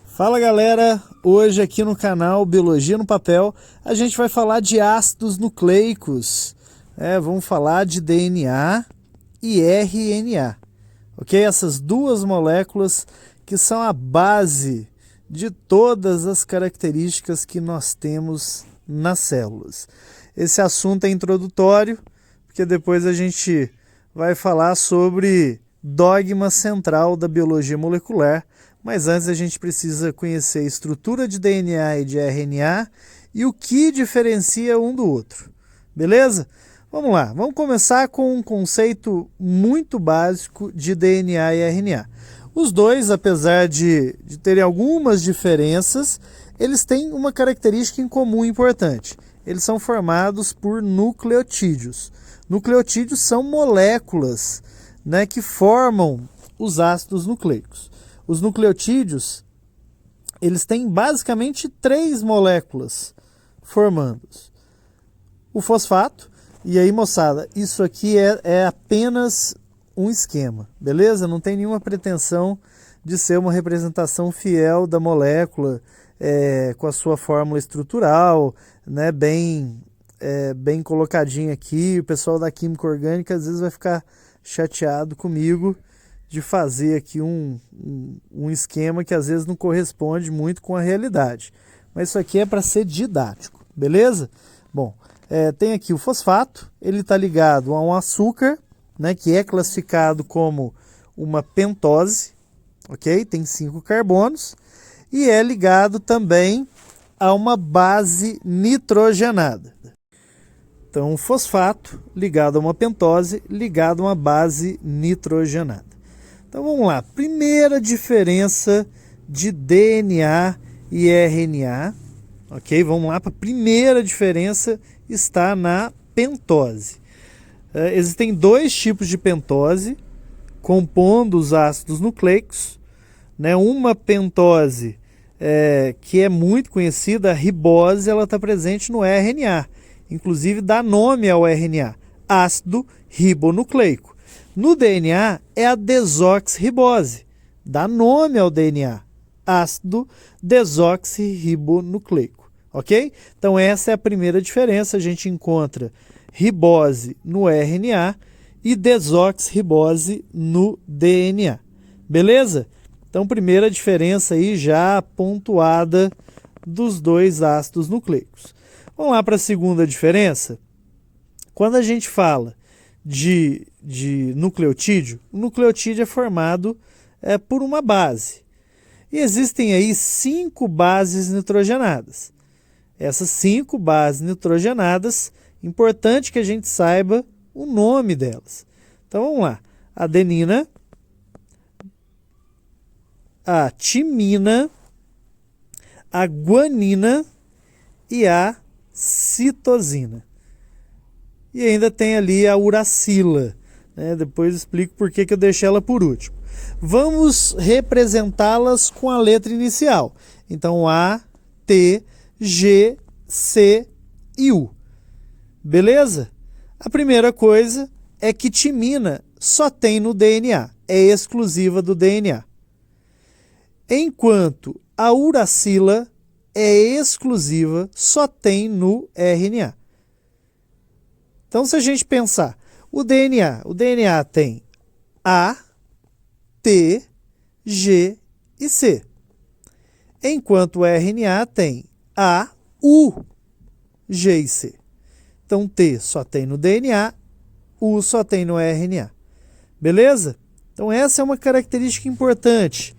Fala galera, hoje aqui no canal Biologia no Papel a gente vai falar de ácidos nucleicos, vamos falar de DNA e RNA, ok? Essas duas moléculas que são a base de todas as características que nós temos nas células. Esse assunto é introdutório, porque depois a gente vai falar sobre dogma central da biologia molecular. Mas antes a gente precisa conhecer a estrutura de DNA e de RNA e o que diferencia um do outro. Beleza? Vamos lá, vamos começar com um conceito muito básico de DNA e RNA. Os dois, apesar de terem algumas diferenças, eles têm uma característica em comum importante. Eles são formados por nucleotídeos. Nucleotídeos são moléculas, que formam os ácidos nucleicos. Os nucleotídeos, eles têm basicamente 3 moléculas formando. O fosfato, e aí moçada, isso aqui é apenas um esquema, beleza? Não tem nenhuma pretensão de ser uma representação fiel da molécula com a sua fórmula estrutural, bem colocadinho aqui. O pessoal da química orgânica às vezes vai ficar chateado comigo de fazer aqui um esquema que às vezes não corresponde muito com a realidade. Mas isso aqui é para ser didático, beleza? Bom, tem aqui o fosfato, ele está ligado a um açúcar, que é classificado como uma pentose, ok? Tem 5 carbonos, e é ligado também a uma base nitrogenada. Então, o fosfato ligado a uma pentose, ligado a uma base nitrogenada. Então vamos lá, primeira diferença de DNA e RNA, ok? Vamos lá para a primeira diferença, está na pentose. Existem 2 tipos de pentose compondo os ácidos nucleicos, Uma pentose que é muito conhecida, a ribose, ela está presente no RNA, inclusive dá nome ao RNA, ácido ribonucleico. No DNA é a desoxirribose, dá nome ao DNA, ácido desoxirribonucleico, ok? Então essa é a primeira diferença, a gente encontra ribose no RNA e desoxirribose no DNA, beleza? Então primeira diferença aí já pontuada dos 2 ácidos nucleicos. Vamos lá para a segunda diferença. Quando a gente fala de nucleotídeo, o nucleotídeo é formado por uma base. E existem aí 5 bases nitrogenadas. Essas 5 bases nitrogenadas, importante que a gente saiba o nome delas. Então vamos lá. Adenina, a timina, a guanina e a citosina. E ainda tem ali a uracila, Depois explico por que eu deixei ela por último. Vamos representá-las com a letra inicial. Então A, T, G, C e U. Beleza? A primeira coisa é que timina só tem no DNA, é exclusiva do DNA. Enquanto a uracila é exclusiva, só tem no RNA. Então, se a gente pensar, o DNA tem A, T, G e C. Enquanto o RNA tem A, U, G e C. Então, T só tem no DNA, U só tem no RNA. Beleza? Então, essa é uma característica importante.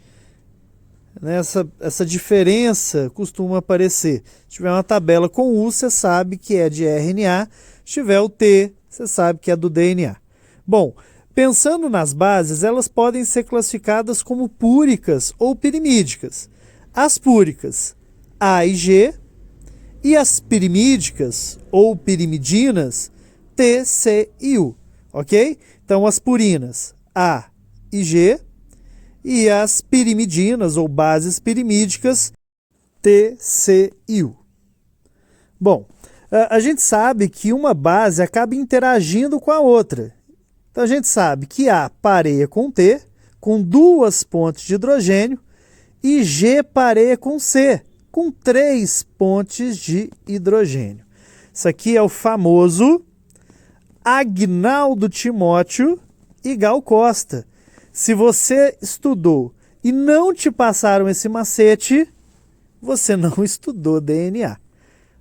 Essa diferença costuma aparecer. Se tiver uma tabela com U, você sabe que é de RNA. Se tiver o T, você sabe que é do DNA. Bom, pensando nas bases, elas podem ser classificadas como púricas ou pirimídicas. As púricas, A e G, e as pirimídicas ou pirimidinas, T, C e U. Ok? Então, as purinas, A e G, e as pirimidinas ou bases pirimídicas, T, C e U. Bom, A gente sabe que uma base acaba interagindo com a outra. Então a gente sabe que A pareia com T, com 2 pontes de hidrogênio, e G pareia com C, com 3 pontes de hidrogênio. Isso aqui é o famoso Agnaldo Timóteo e Gal Costa. Se você estudou e não te passaram esse macete, você não estudou DNA,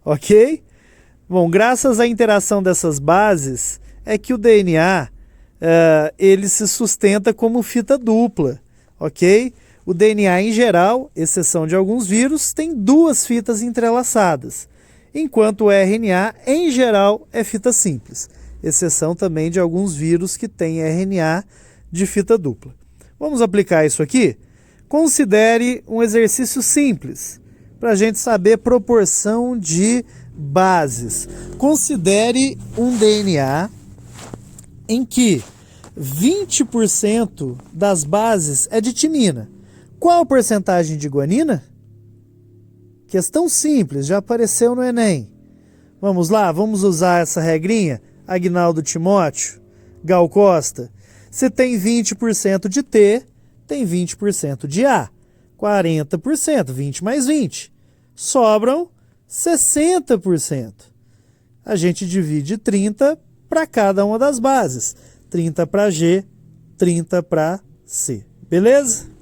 ok? Bom, graças à interação dessas bases, é que o DNA ele se sustenta como fita dupla, ok? O DNA em geral, exceção de alguns vírus, tem 2 fitas entrelaçadas, enquanto o RNA em geral é fita simples, exceção também de alguns vírus que têm RNA de fita dupla. Vamos aplicar isso aqui? Considere um exercício simples, para a gente saber proporção de bases. Considere um DNA em que 20% das bases é de timina. Qual a porcentagem de guanina? Questão simples, já apareceu no Enem. Vamos lá, vamos usar essa regrinha? Agnaldo Timóteo, Gal Costa. Se tem 20% de T, tem 20% de A. 40%, 20 mais 20. Sobram 60%. A gente divide 30 para cada uma das bases. 30 para G, 30 para C. Beleza?